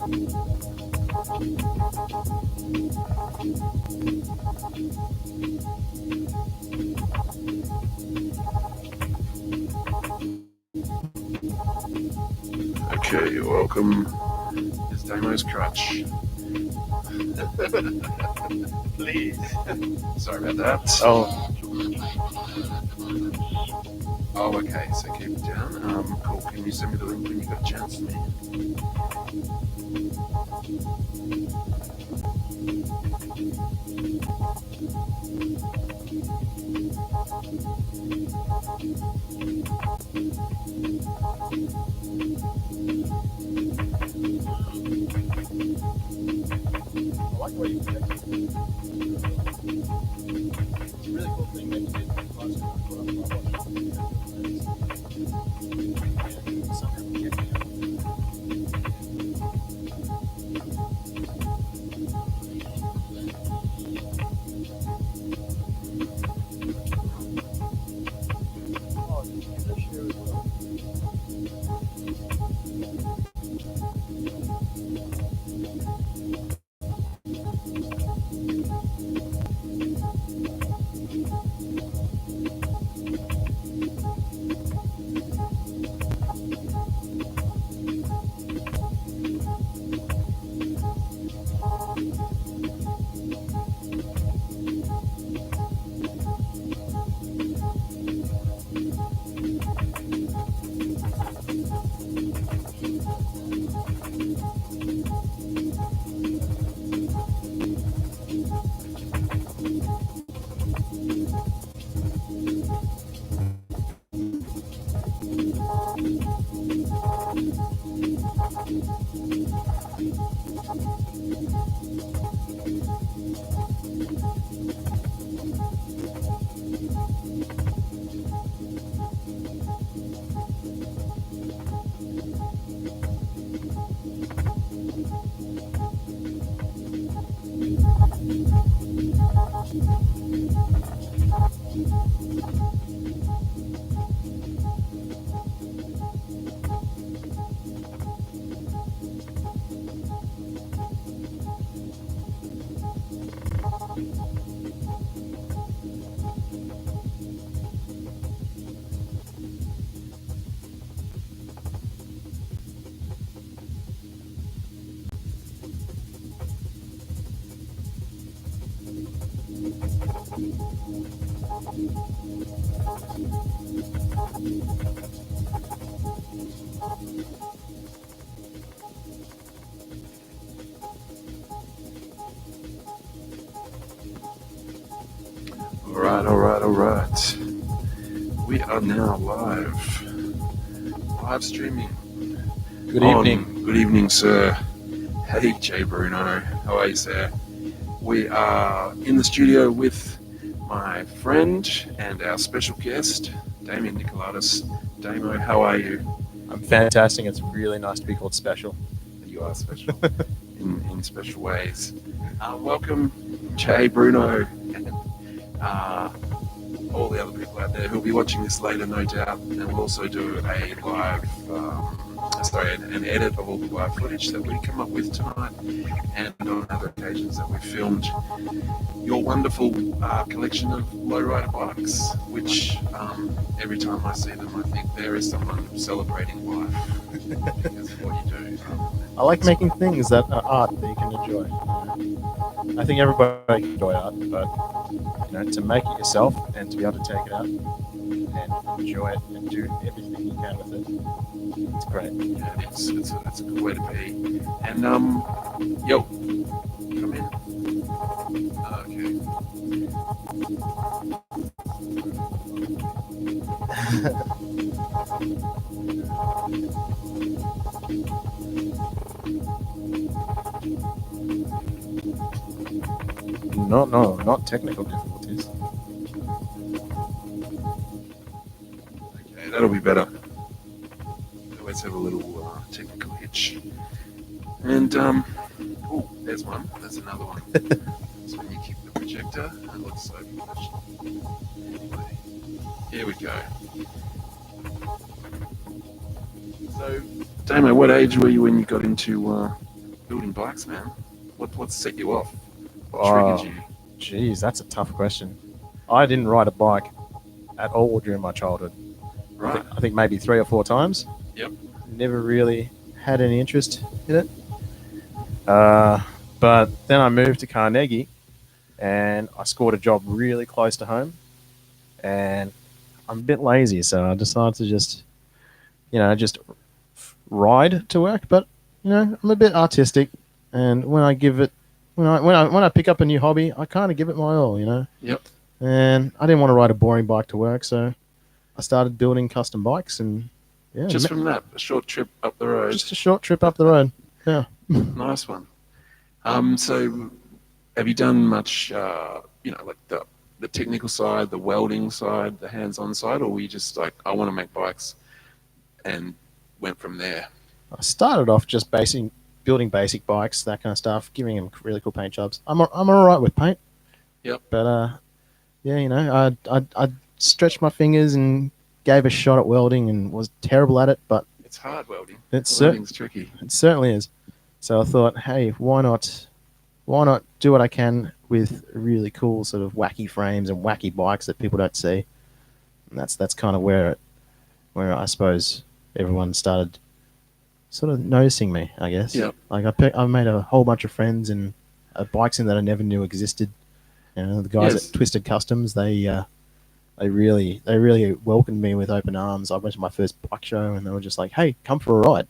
Okay, you're welcome. It's Damo's crutch. Please. Sorry about that. Oh, okay, so keep it down. Cool. Can you send me the link when you got a chance, man? I like the way you project it. It's a really cool thing that you did last time I watched it. Somehow projecting it. Oh, did you get that share as well? All right. We are now live streaming. Good evening. Good evening, sir. Hey, Jay Bruno. How are you, sir? We are in the studio with my friend and our special guest, Damien Nicoletas. Damo, how are you? I'm fantastic. It's really nice to be called special. You are special in special ways. Welcome, Jay Bruno, and all the other people out there who'll be watching this later, no doubt. And we'll also do a live, an edit of all the live footage that we come up with tonight, and on other occasions that we filmed your wonderful collection of lowrider bikes, which every time I see them, I think there is someone celebrating life. Because of what you do. I like making things that are art that you can enjoy. I think everybody can enjoy art, but to make it yourself and to be able to take it out and enjoy it and do everything you can with it, it's great. Yeah, it's a good way to be. And yo, come in. No, not technical difficulties. Okay, that'll be better. We always have a little technical hitch. And oh, there's one. There's another one. So when you kick the projector, it looks so professional. Anyway, here we go. So, Damo, what age were you when you got into building bikes, man? What set you off? What triggered Oh, you? geez, that's a tough question. I didn't ride a bike at all during my childhood. Right. I think maybe 3 or 4 times. Yep. Never really had any interest in it. Uh, but then I moved to Carnegie, and I scored a job really close to home. And I'm a bit lazy, so I decided to just ride to work. But I'm a bit artistic, and when I pick up a new hobby, I kind of give it my all. Yep. And I didn't want to ride a boring bike to work, so I started building custom bikes, and yeah, Just from that, a short trip up the road. just a short trip up the road. Yeah. Nice one. So have you done much, like the technical side, the welding side, the hands-on side, or were you just like, I want to make bikes, and went from there? I started off just building basic bikes, that kind of stuff, giving them really cool paint jobs. I'm all right with paint. Yep. But yeah, I stretched my fingers and gave a shot at welding and was terrible at it, but It's hard welding. it's Welding's tricky. it certainly is. So I thought, hey, why not do what I can with really cool sort of wacky frames and wacky bikes that people don't see. And that's kind of where I suppose everyone started sort of noticing me, I guess. Yep. Like I made a whole bunch of friends and bikes in that I never knew existed. The guys Yes. at Twisted Customs, they really welcomed me with open arms. I went to my first bike show and they were just like, "Hey, come for a ride."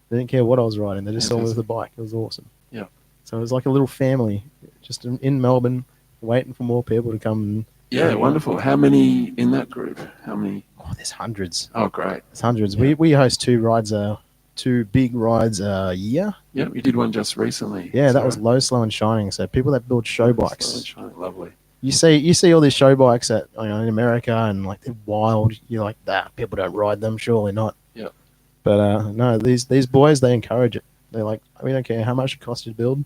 They didn't care what I was riding. They just saw me with a bike. It was awesome. Yeah. So it was like a little family, just in Melbourne, waiting for more people to come. And, Yeah, wonderful. How many in that group? How many? oh, there's hundreds. Oh, great. There's hundreds. Yeah. We host two big rides a year. Yeah, you did one just recently. Yeah, that So, was Low, Slow, and Shining. So people that build show slow bikes. and shiny, lovely. You see all these show bikes in America, and like they're wild. You're like, that people don't ride them, surely not. Yeah. But no, these boys, they encourage it. They're like, we don't care how much it costs you to build.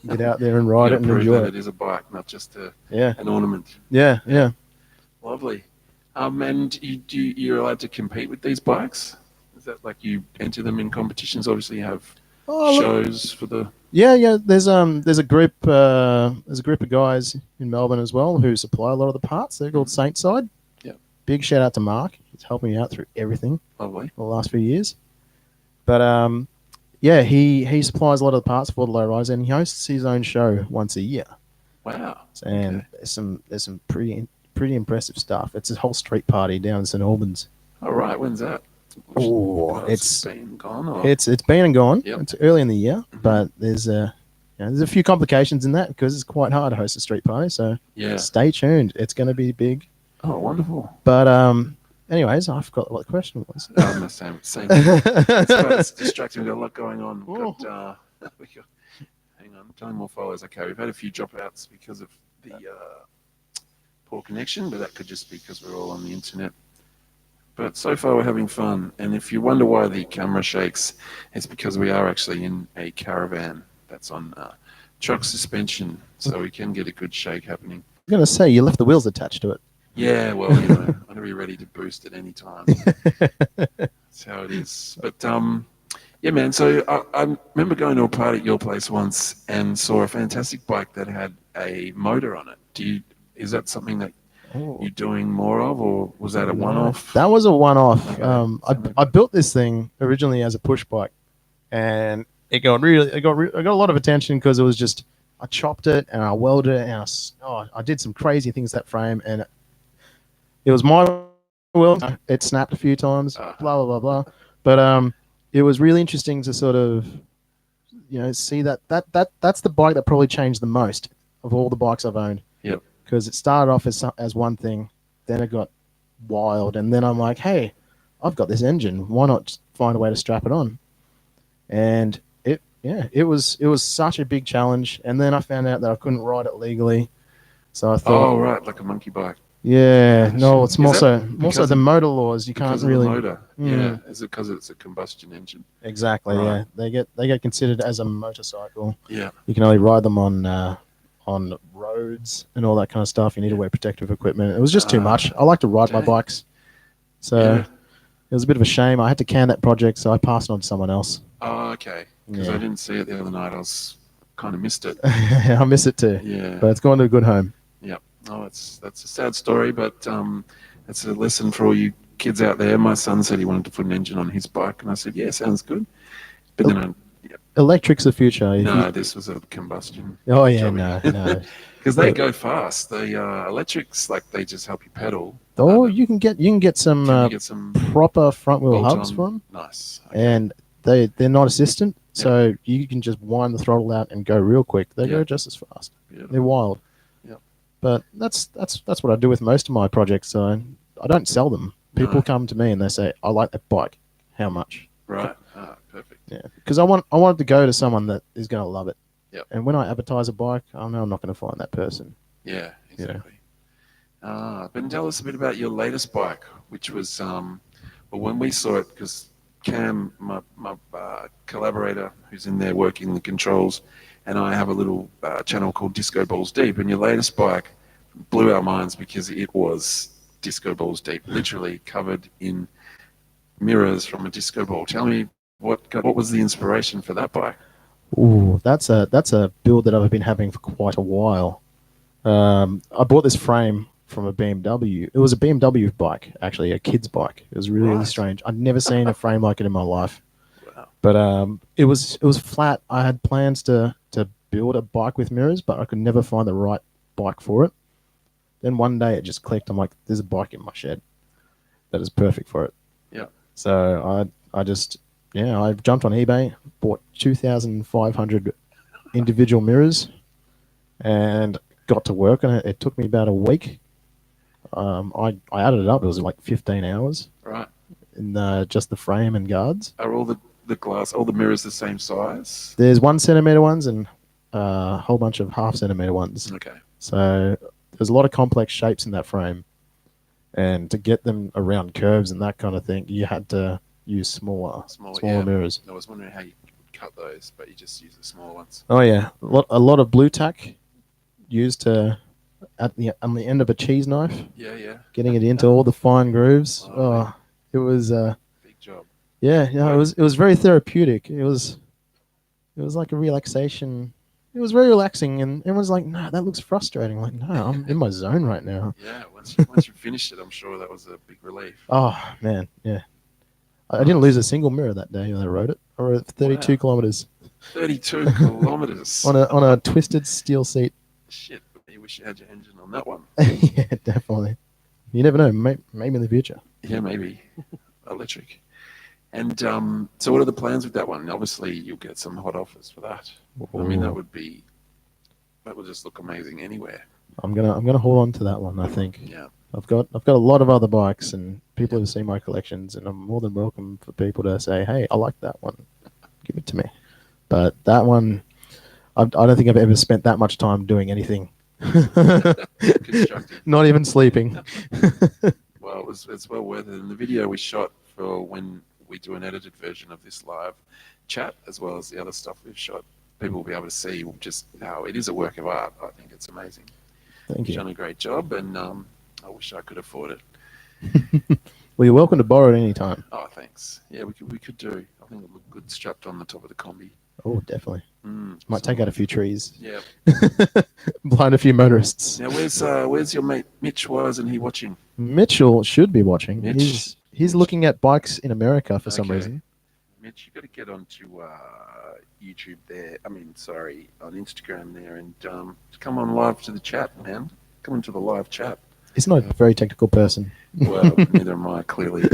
Get out there and ride You it and prove enjoy that it. it is a bike, not just Yeah, an ornament. yeah. Lovely. And you're allowed to compete with these bikes? Is that like you enter them in competitions? Obviously, you have Oh, look, shows for the. yeah. There's a group of guys in Melbourne as well who supply a lot of the parts. They're called Saintside. Yep. Big shout out to Mark. He's helping me out through everything Lovely. for the last few years. But yeah, he supplies a lot of the parts for the low rise, and he hosts his own show once a year. Wow. And Okay. there's some pretty impressive stuff. It's a whole street party down in St Albans. All right. When's that? Oh, It's been gone. Or? It's been and gone. Yep. It's early in the year, but there's a few complications in that because it's quite hard to host a street party. So Yeah. stay tuned. It's going to be big. Oh, wonderful. But anyways, I forgot what the question was. I'm the same. It's distracting. We've got a lot going on. We've Oh. got, hang on, 10 more followers. Okay, we've had a few dropouts because of the poor connection, but that could just be because we're all on the internet. But so far we're having fun. And if you wonder why the camera shakes, it's because we are actually in a caravan that's on truck suspension, so we can get a good shake happening. I'm going to say you left the wheels attached to it. Yeah, well, I'm going to be ready to boost at any time. That's how it is. But yeah, man. So I remember going to a party at your place once and saw a fantastic bike that had a motor on it. Is that something that you're doing more of, or was that a one-off? That was a one-off. Okay. I built this thing originally as a push bike, and it got a lot of attention because it was just I chopped it and I welded it and I did some crazy things to that frame, and it was my weld. It snapped a few times. Blah blah blah blah. But it was really interesting to sort of see that's the bike that probably changed the most of all the bikes I've owned. Yep. Because it started off as one thing, then it got wild, and then I'm like, hey, I've got this engine. Why not find a way to strap it on? And it was such a big challenge. And then I found out that I couldn't ride it legally, so I thought, Oh, right, like a monkey bike. yeah, no, it's Is more that so the motor laws. You can't Because of really the motor. Mm. Yeah. Is it because it's a combustion engine? exactly. Right. Yeah, they get considered as a motorcycle. Yeah. You can only ride them on roads and all that kind of stuff. You need to wear protective equipment. It was just too much. I like to ride my dang. bikes, so Yeah. it was a bit of a shame. I had to can that project, so I passed it on to someone else. Oh, okay. Because I Yeah. didn't see it the other night. I was kind of missed it. I miss it too. Yeah. But it's gone to a good home. Yeah. Oh, that's a sad story, but it's a lesson for all you kids out there. My son said he wanted to put an engine on his bike, and I said, "Yeah, sounds good." But then yeah, Electric's the future. no, this was a combustion Oh yeah, job. no. Because they go fast. The electrics, like they just help you pedal. Oh, you can get some Can you get some proper front wheel hubs bolt-on? for them, Nice. Okay. and they're not assistant, so you can just wind the throttle out and go real quick. They Yeah. go just as fast. Beautiful. They're wild. Yeah. But that's what I do with most of my projects. So I don't sell them. People No. come to me and they say, "I like that bike. How much?" Right. Ah, perfect. Yeah, because I want it to go to someone that is going to love it. Yep. And when I advertise a bike, I know I'm not going to find that person. Yeah, exactly. But tell us a bit about your latest bike, which was, well, when we saw it, because Cam, my collaborator who's in there working the controls, and I have a little channel called Disco Balls Deep, and your latest bike blew our minds because it was disco balls deep, literally covered in mirrors from a disco ball. Tell me what was the inspiration for that bike? Ooh, that's a build that I've been having for quite a while. I bought this frame from a BMW. It was a BMW bike, actually, a kid's bike. It was really Right. strange. I'd never seen a frame like it in my life. Wow. But it was flat. I had plans to build a bike with mirrors, but I could never find the right bike for it. Then one day it just clicked. I'm like, there's a bike in my shed that is perfect for it. Yeah. So I just I jumped on eBay, bought 2,500 individual mirrors, and got to work on it. It took me about a week. I added it up. It was like 15 hours Right. in just the frame and guards. Are all the glass, all the mirrors the same size? There's 1 centimeter ones and a whole bunch of half centimeter ones. Okay. So there's a lot of complex shapes in that frame, and to get them around curves and that kind of thing, you had to use smaller Yeah. mirrors. I was wondering how you would cut those, but you just use the small ones. Oh yeah, a lot of blue tack used on the end of a cheese knife, Yeah. getting it into all the fine grooves. Oh, It was big job. it was very therapeutic. It was like a relaxation. It was very relaxing, and everyone's like, "No, that looks frustrating." Like, no, I'm in my zone right now. Yeah. Once you finished it, I'm sure that was a big relief. Oh man, yeah. I didn't lose a single mirror that day when I rode it. I rode 32 kilometers 32 kilometers. on a twisted steel seat. Shit. You wish you had your engine on that one. Yeah, definitely. You never know. Maybe in the future. Yeah, maybe electric. And so, what are the plans with that one? Obviously, you'll get some hot offers for that. I mean, that would just look amazing anywhere. I'm gonna hold on to that one. I think. Yeah. I've got a lot of other bikes, and people have seen my collections, and I'm more than welcome for people to say, "Hey, I like that one. Give it to me." But that one, I don't think I've ever spent that much time doing anything. Constructing. Not even sleeping. Well, it's well worth it. And the video we shot for when we do an edited version of this live chat, as well as the other stuff we've shot, people will be able to see just how it is a work of art. I think it's amazing. Thank You've you. done a great job, and I wish I could afford it. Well, you're welcome to borrow it anytime. Oh, thanks. Yeah, we could do. I think it looked good strapped on the top of the combi. Oh, definitely. Might So- take out a few trees. Yeah. Blind a few motorists. Now, where's your mate Mitch? Why isn't he watching? Mitchell should be watching. Mitch. He's looking at bikes in America for some Okay. reason. Mitch, you got to get onto YouTube there. I mean, sorry, on Instagram there, and come on live to the chat, man. Come into the live chat. He's not a very technical person. Well, neither am I, clearly.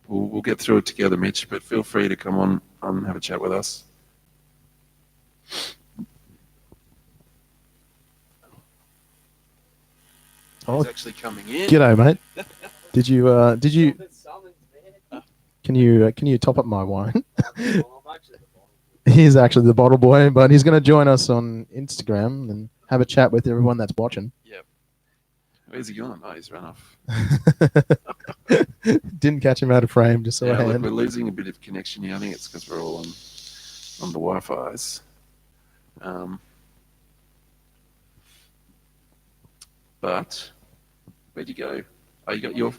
We'll get through it together, Mitch. But feel free to come on and have a chat with us. Oh, He's actually coming in. g'day, mate. Did you? Can you top up my wine? He's actually the bottle boy, but he's going to join us on Instagram and have a chat with everyone that's watching. Yep. Where's he gone? Oh, he's run off. Didn't catch him out of frame, just so I Yeah, look, had. we're losing a bit of connection here. I think it's because we're all on the Wi-Fi's. But where'd you go? Oh, you got your.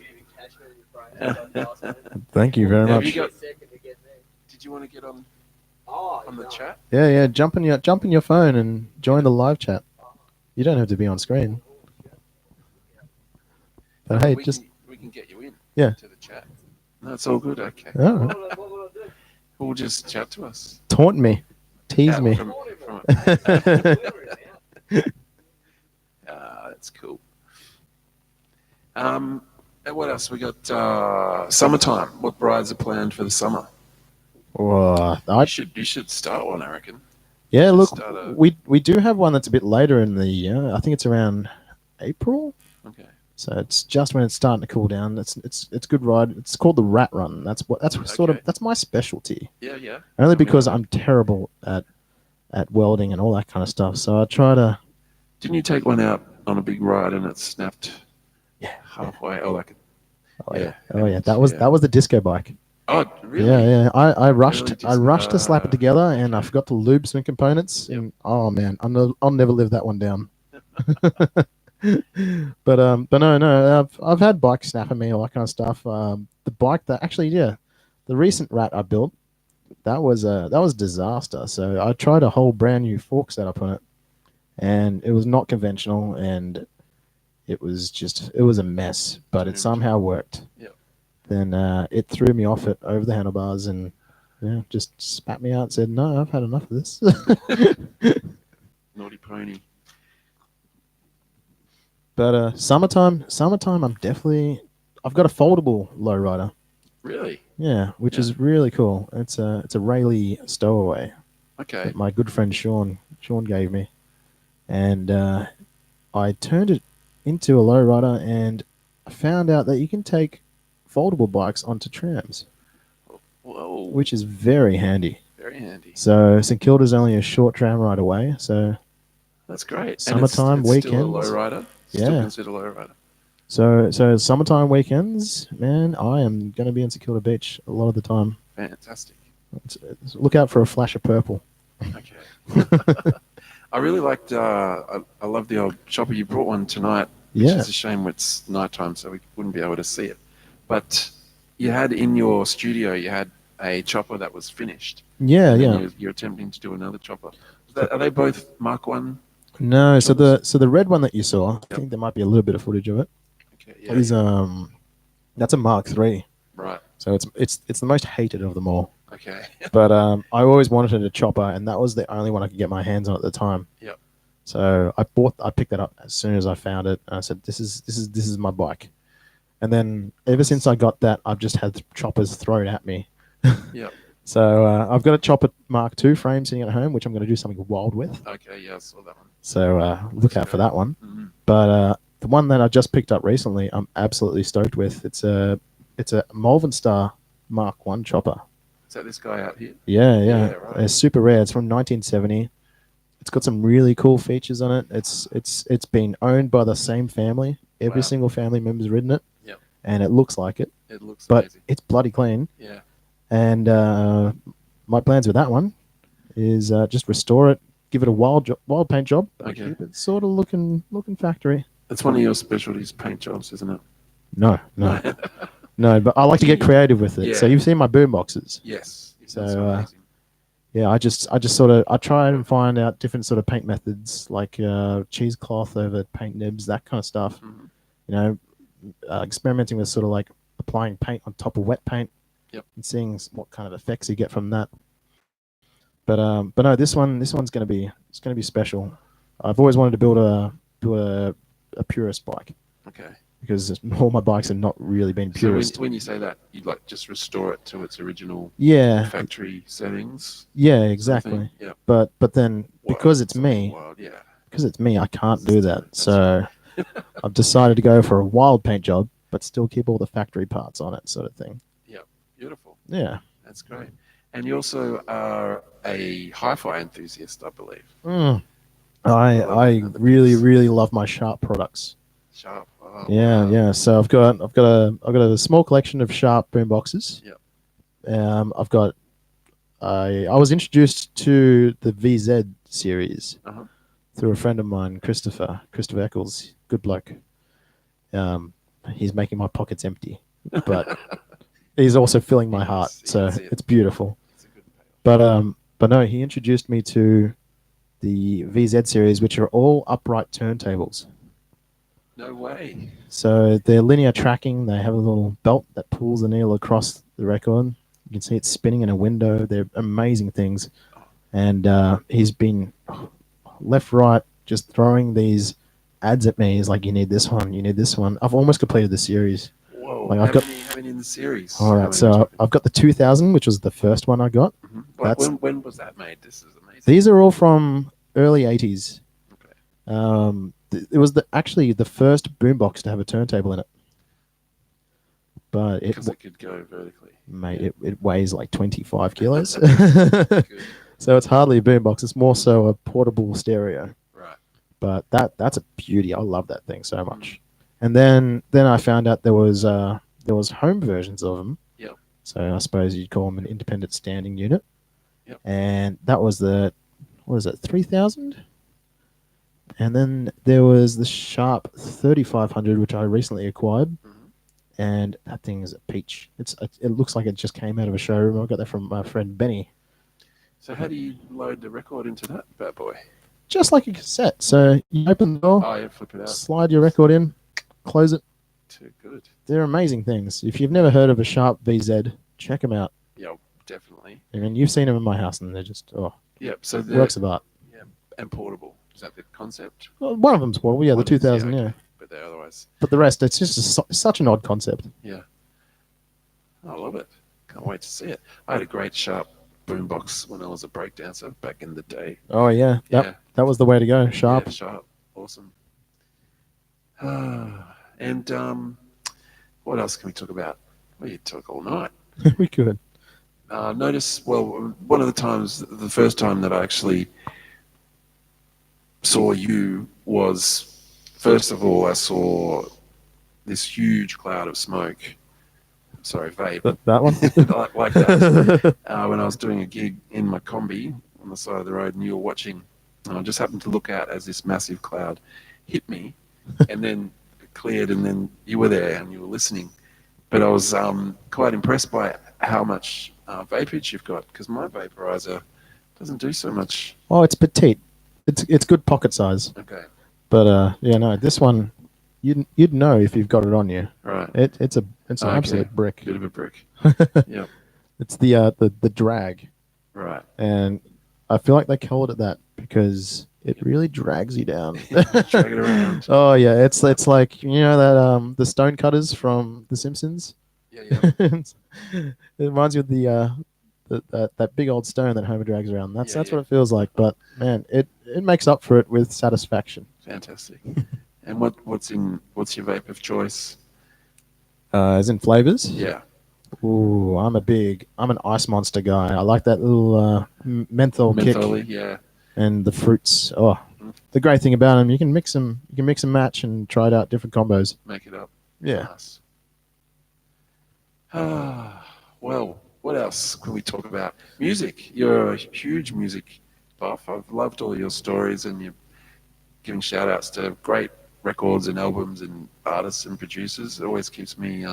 Thank you very Have much. you got? did you want to get on the chat? Yeah. Jump in your phone and join the live chat. You don't have to be on screen. But hey, we can get you in. Yeah. To the chat. No, it's all good. Okay. Oh, We'll just chat to us. taunt me, tease me. That's cool. And what else? We got summertime. What brides are planned for the summer? You should start one, I reckon. Yeah, look, we do have one that's a bit later in the year. I think it's around April. Okay. So it's just when it's starting to cool down. It's good ride. It's called the Rat Run. That's sort of that's my specialty. Yeah. Only because I'm terrible at welding and all that kind of stuff. So I try to. Didn't you take one out on a big ride and it snapped? Yeah. Halfway. Oh, yeah. That was the disco bike. Oh, really? Yeah. I rushed to slap it together, and I forgot to lube some components. Yep. And oh man, I'll never live that one down. but no, I've had bikes snapping me, all that kind of stuff. The bike the recent Rat I built, that was a disaster. So I tried a whole brand new fork setup on it, and it was not conventional, and it was a mess. But it somehow worked. Yep. Then it threw me off it over the handlebars and just spat me out and said, no, I've had enough of this. Naughty pony. But summertime, I've got a foldable lowrider. Really? Yeah, which is really cool. It's a Rayleigh stowaway. Okay. That my good friend Sean gave me, and I turned it into a lowrider, and I found out that you can take foldable bikes onto trams. Whoa. Which is very handy. Very handy. So St Kilda's only a short tram ride away. So that's great. Summertime it's weekends. Still a lowrider. Yeah. Still considered a lowrider. So summertime weekends, man, I am going to be in St Kilda Beach a lot of the time. Fantastic. Look out for a flash of purple. Okay. I really liked. I love the old chopper. You brought one tonight. Which is a shame it's nighttime, so we wouldn't be able to see it. But you had in your studio, you had a chopper that was finished. Yeah. You're attempting to do another chopper. Are they both Mark 1? No. Choppers? So the red one that you saw, I think there might be a little bit of footage of it. Okay. Yeah. Is that's a Mark 3. Right. So it's the most hated of them all. Okay. But I always wanted a chopper, and that was the only one I could get my hands on at the time. Yep. So I picked that up as soon as I found it, and I said, "This is my bike." And then ever since I got that, I've just had choppers thrown at me. Yep. So I've got a chopper Mark II frame sitting at home, which I'm going to do something wild with. Okay. Yeah, I saw that one. So look out for that one. Mm-hmm. But the one that I just picked up recently, I'm absolutely stoked with. It's a Malvern Star Mark I chopper. Is that this guy out here? Yeah. Right. It's super rare. It's from 1970. It's got some really cool features on it. It's been owned by the same family. Every single family member's ridden it. Yep. And it looks like it. It looks but amazing. It's bloody clean. Yeah. And my plans with that one is just restore it, give it a wild paint job, and keep it sort of looking factory. That's one of your specialties, paint jobs, isn't it? No. No, but I like to get creative with it. Yeah. So you've seen my boom boxes. Yes. So amazing. yeah, I just sort of I try and find out different sort of paint methods, like cheesecloth over paint nibs, that kind of stuff. Mm-hmm. You know, experimenting with sort of like applying paint on top of wet paint. Yep. And seeing what kind of effects you get from that. But no, this one's going to be special. I've always wanted to build a purist bike. Okay. Because all my bikes have not really been purist. So when you say that, you'd like just restore it to its original factory settings? Yeah, exactly. Yeah. But then because it's me, I can't do that. So I've decided to go for a wild paint job, but still keep all the factory parts on it, sort of thing. Yeah, beautiful. Yeah. That's great. And you also are a hi-fi enthusiast, I believe. I really love my Sharp products. Sharp. Oh, yeah, wow. Yeah. So I've got a small collection of Sharp boom boxes. Yep. I've got. I was introduced to the VZ series through a friend of mine, Christopher Eccles, good bloke. He's making my pockets empty, but he's also filling my heart. So it's beautiful. He's a But no, he introduced me to the VZ series, which are all upright turntables. No way. So they're linear tracking. They have a little belt that pulls the needle across the record. You can see it spinning in a window. They're amazing things. And he's been left, right, just throwing these ads at me. He's like, "You need this one. You need this one." I've almost completed the series. Whoa. Like, how many in the series? All right, so I've got the 2000, which was the first one I got. Mm-hmm. That's when was that made? This is amazing. These are all from early 80s. Okay. It was actually the first boombox to have a turntable in it. But Because it could go vertically. Mate, it weighs like 25 kilos. Good. So it's hardly a boombox. It's more so a portable stereo. Right. But that's a beauty. I love that thing so much. And then I found out there was home versions of them. Yep. So I suppose you'd call them an independent standing unit. Yep. And that was the, what is it, 3000? And then there was the Sharp 3500, which I recently acquired. Mm-hmm. And that thing is a peach. It looks like it just came out of a showroom. I got that from my friend Benny. So how do you load the record into that bad boy? Just like a cassette. So you open the door, Flip it out. slide your record in, close it. Too good. They're amazing things. If you've never heard of a Sharp VZ, check them out. Yeah, definitely. I mean, you've seen them in my house, and they're just Yep. So works of art. Yeah, and portable. Is that the concept? Well, one of them's portable. Yeah, the 2000. Yeah. But they're otherwise. But the rest, it's just such an odd concept. Yeah. I love it. Can't wait to see it. I had a great Sharp boombox when I was a breakdancer back in the day. Oh yeah, that was the way to go. Sharp. Yeah, Sharp. Awesome. And what else can we talk about? We could talk all night. We could. Notice, well, one of the times, the first time that I actually saw you was, first of all, I saw this huge cloud of smoke. Sorry, vape. That one? like that. When I was doing a gig in my combi on the side of the road and you were watching, and I just happened to look out as this massive cloud hit me and then it cleared, and then you were there and you were listening. But I was quite impressed by how much vapage you've got, because my vaporizer doesn't do so much. Oh, it's petite. It's good pocket size. Okay. But yeah, no, this one you'd know if you've got it on you. Right. It's an absolute brick. Bit of a brick. Yeah. It's the drag. Right. And I feel like they called it that because it really drags you down. Drag it around. Oh yeah, it's like, you know, that the stone cutters from The Simpsons. Yeah. It reminds you of that big old stone that Homer drags around. That's what it feels like. But man, it makes up for it with satisfaction. Fantastic. And what's your vape of choice? As in flavors? Yeah. Ooh, I'm an Ice Monster guy. I like that little menthol kick. Yeah. And the fruits. Oh, the great thing about them, you can mix them and match and try it out different combos. Make it up. Yeah. Nice. Well, what else can we talk about? Music. You're a huge music buff. I've loved all your stories, and you're giving shout outs to great records and albums and artists and producers. It always keeps me,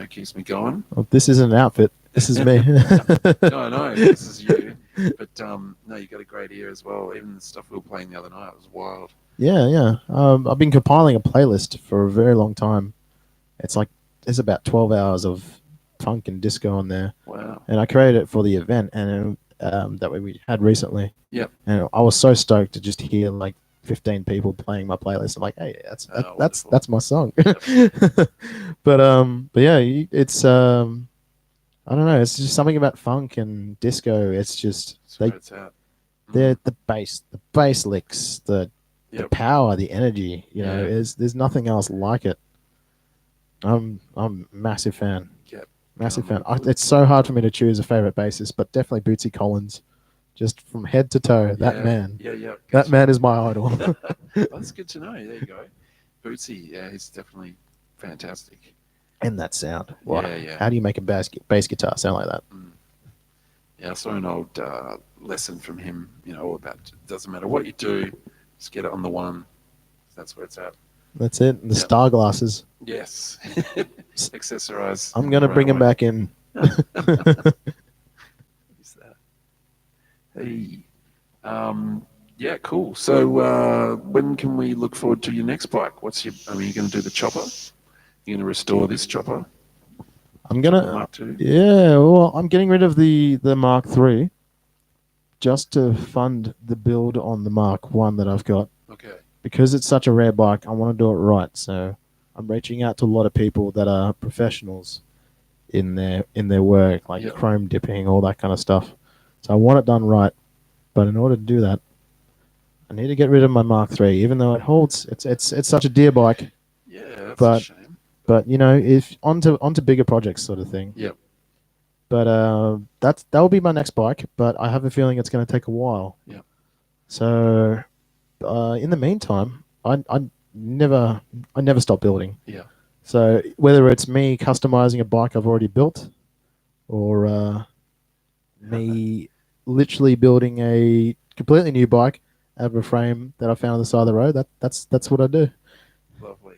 keeps me going. Well, this isn't an outfit. This is me. No, this is you. But no, you got a great ear as well. Even the stuff we were playing the other night was wild. Yeah. I've been compiling a playlist for a very long time. There's about 12 hours of funk and disco on there. Wow. And I created it for the event and that we had recently. Yep. And I was so stoked to just hear like 15 people playing my playlist. I'm like, hey, that's my song. But yeah, it's I don't know. It's just something about funk and disco. It's just it's out. They're the bass licks, the power, the energy. You know, there's nothing else like it. I'm a massive fan. Yep. Massive fan. It's so hard for me to choose a favorite bassist, but definitely Bootsy Collins. Just from head to toe, that man. Yeah. That man is my idol. Well, that's good to know. There you go. Bootsy, he's definitely fantastic. And that sound. Wow. Yeah. How do you make a bass guitar sound like that? Yeah, I saw an old lesson from him, all about it doesn't matter what you do, just get it on the one. That's where it's at. That's it. The star glasses. Yes. Accessorize. I'm going to bring him back in. Use that. Hey. Yeah, cool. So, when can we look forward to your next bike? I mean, you're going to do the chopper? You're going to restore this chopper? I'm Chopper gonna, Mark II? yeah. Well, I'm getting rid of the Mark III just to fund the build on the Mark One that I've got. Okay. Because it's such a rare bike, I want to do it right. So I'm reaching out to a lot of people that are professionals in their work, like Yep. chrome dipping, all that kind of stuff. So I want it done right. But in order to do that, I need to get rid of my Mark III, even though it holds. It's such a dear bike. Yeah, that's a But shame. but you know, if onto bigger projects, sort of thing. Yep. But that will be my next bike. But I have a feeling it's going to take a while. Yep. So in the meantime, never I never stop building. Yeah. So whether it's me customizing a bike I've already built, or me literally building a completely new bike out of a frame that I found on the side of the road, that's what I do. Lovely.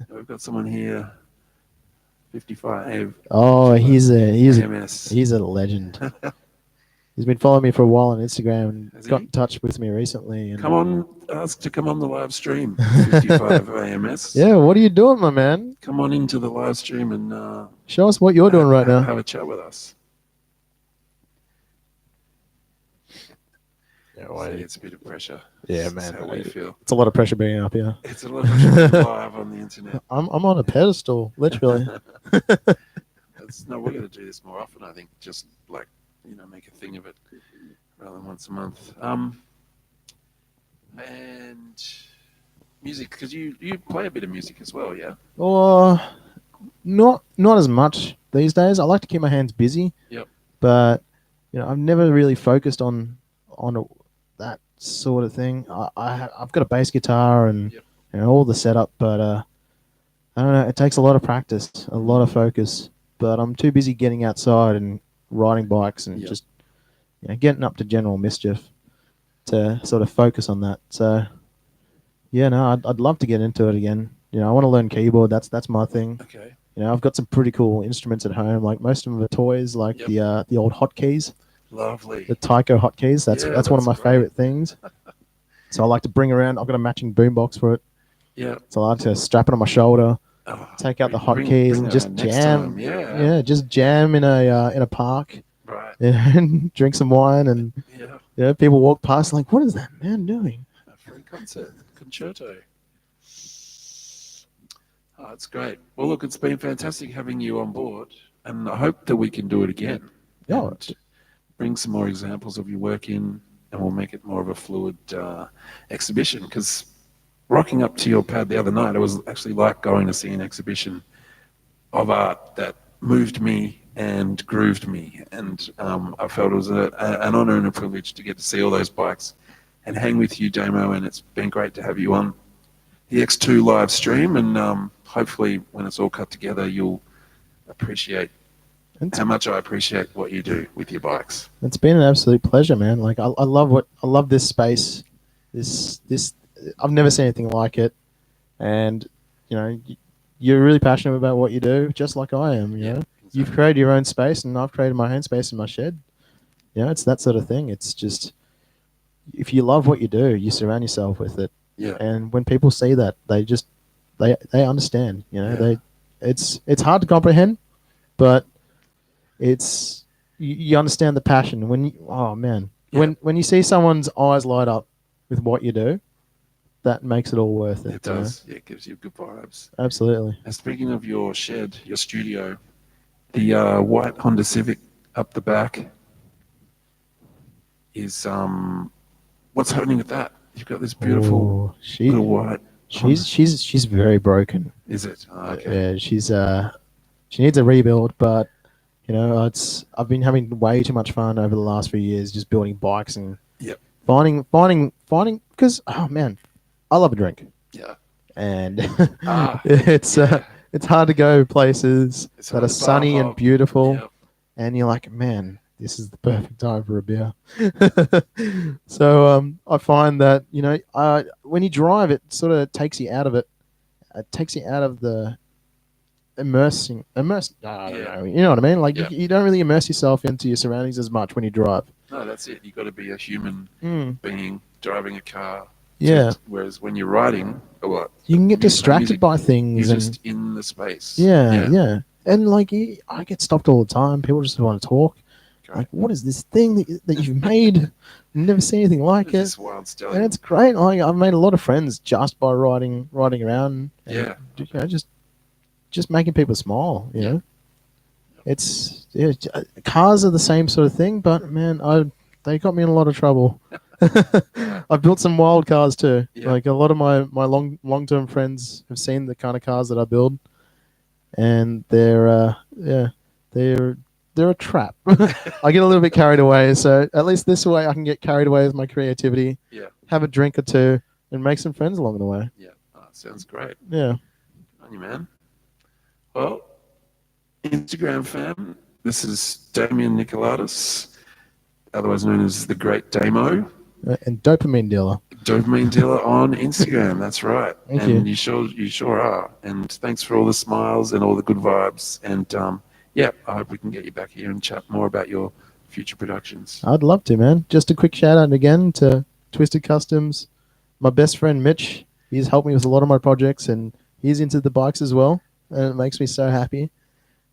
We've got someone here, 55 Oh, AMS. he's a legend. He's been following me for a while on Instagram and Has got he? in touch with me recently. And Come on, ask to come on the live stream, 55 AMS. yeah, what are you doing, my man? Come on into the live stream and Show us what you're doing right now. have a chat with us. Yeah, See, it's a bit of pressure. yeah, That's man. how we feel. It's a lot of pressure being up here. It's a lot of pressure live on the internet. I'm on a pedestal, literally. No, we're going to do this more often, I think. Just like, make a thing of it rather than once a month. And music, because you play a bit of music as well, yeah? Or not as much these days. I like to keep my hands busy. Yep. But I've never really focused on that sort of thing. I've got a bass guitar and Yep. all the setup, but I don't know. It takes a lot of practice, a lot of focus. But I'm too busy getting outside and riding bikes and Yep. just getting up to general mischief to sort of focus on that. So yeah, no, I'd love to get into it again. I want to learn keyboard. That's my thing. Okay. I've got some pretty cool instruments at home. Like most of them are toys, like Yep. the old hotkeys, Lovely. the Tyco hotkeys. Yeah, That's one of my that's great. favorite things. So I like to bring around. I've got a matching boombox for it. Yeah. So I like to strap it on my shoulder, Oh, take out the bring hotkeys, that and just on next jam. time. Yeah. Yeah, just jam in a park. Right. And drink some wine, and Yeah. people walk past like, "What is that man doing?" A free concert, concerto. Oh, that's great. Well, look, it's been fantastic having you on board, and I hope that we can do it again. Yeah. And bring some more examples of your work in, and we'll make it more of a fluid exhibition. Because rocking up to your pad the other night, it was actually like going to see an exhibition of art that moved me and grooved me. And I felt it was an honor and a privilege to get to see all those bikes and hang with you, Damo. And it's been great to have you on the X2 live stream. And hopefully, when it's all cut together, you'll appreciate how much I appreciate what you do with your bikes. It's been an absolute pleasure, man. Like I love this space. This I've never seen anything like it, and you're really passionate about what you do, just like I am. You know, Exactly. you've created your own space, and I've created my own space in my shed. It's that sort of thing. It's just if you love what you do, you surround yourself with it. Yeah. And when people see that, they understand. Yeah. It's hard to comprehend, but you understand the passion oh man, Yeah. when you see someone's eyes light up with what you do, that makes it all worth it. It does. Yeah, it gives you good vibes. Absolutely. And speaking of your shed, your studio, the white Honda Civic up the back is what's happening with that? You've got this beautiful little white. She's very broken. Is it? Oh, okay. Yeah, she needs a rebuild, but I've been having way too much fun over the last few years just building bikes and Yep. finding because oh man, I love a drink. Yeah. And Ah, it's yeah. it's hard to go places It's that hard are to sunny bar and hop. beautiful, Yep. and you're like, man, this is the perfect time for a beer. So I find that when you drive, it sort of takes you out of it. It takes you out of the immerse. I don't Yeah. know. You know what I mean? Like Yeah. you don't really immerse yourself into your surroundings as much when you drive. No, that's it. You've got to be a human Mm. being driving a car. Yeah, Whereas when you're riding, what you can get distracted music, by you're things, and just in the space. yeah, Yeah. yeah. And like, I get stopped all the time. People just want to talk. Great. Like, what is this thing that you've made? I've never seen anything like It's it. this wild And stallion. it's great. Like, I've made a lot of friends just by riding around, and Yeah. just making people smile. You Yeah. know, it's cars are the same sort of thing, but man, they got me in a lot of trouble. I've built some wild cars too. Yeah. Like a lot of my long term friends have seen the kind of cars that I build, and they're they're a trap. I get a little bit carried away, so at least this way I can get carried away with my creativity, Yeah. have a drink or two, and make some friends along the way. Yeah. Oh, sounds great. Yeah. Good on you, man. Well, Instagram fam, this is Damien Nicoletas, otherwise known as the Great Damo. And dopamine dealer. Dopamine dealer on Instagram. That's right. Thank and you. you sure are. And thanks for all the smiles and all the good vibes. And yeah, I hope we can get you back here and chat more about your future productions. I'd love to, man. Just a quick shout out again to Twisted Customs. My best friend Mitch, he's helped me with a lot of my projects, and he's into the bikes as well, and it makes me so happy.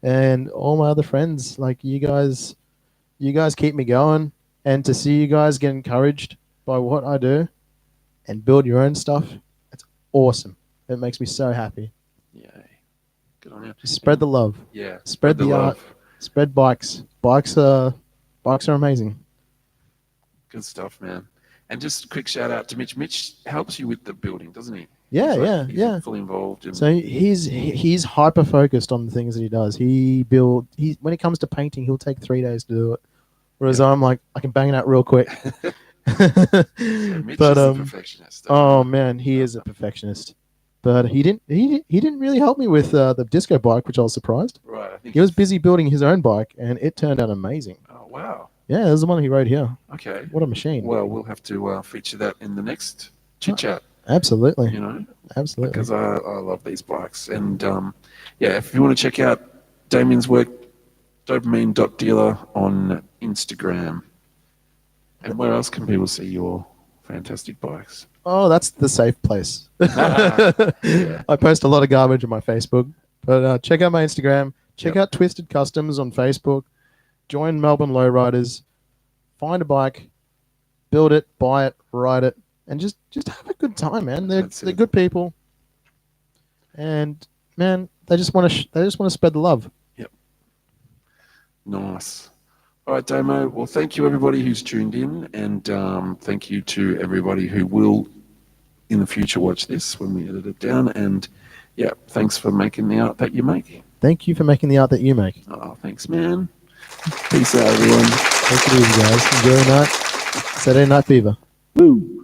And all my other friends, like you guys keep me going, and to see you guys get encouraged by what I do and build your own stuff, it's awesome. It makes me so happy. Yay. Good on you. Just spread the love. Yeah. Spread the art. Spread bikes. Bikes are amazing. Good stuff, man. And just a quick shout out to Mitch. Mitch helps you with the building, doesn't he? Yeah, He's fully involved. So he's hyper focused on the things that he does. When it comes to painting, he'll take 3 days to do it. Whereas I'm like, I can bang it out real quick. Mitch is a perfectionist. Oh man, he is a perfectionist. But he didn't really help me with the disco bike, which I was surprised. Right. I think He was busy building his own bike, and it turned out amazing. Oh wow. Yeah, this is the one he rode here. Okay. What a machine. Well, we'll have to feature that in the next chit chat. Absolutely. You know, Absolutely. because I love these bikes. And yeah, if you want to check out Damien's work, dopamine.dealer on Instagram. And where else can people see your fantastic bikes? Oh, that's the safe place. Yeah. I post a lot of garbage on my Facebook, but check out my Instagram. Check out Twisted Customs on Facebook. Join Melbourne Lowriders. Find a bike, build it, buy it, ride it, and just have a good time, man. They're good people, and man, they just want to spread the love. Yep. Nice. All right, Damo. Well, thank you everybody who's tuned in, and thank you to everybody who will in the future watch this when we edit it down. And yeah, thanks for making the art that you make. Thank you for making the art that you make. Oh, thanks, man. Peace out, everyone. Take it easy, guys. Enjoy your night. Saturday Night Fever. Woo.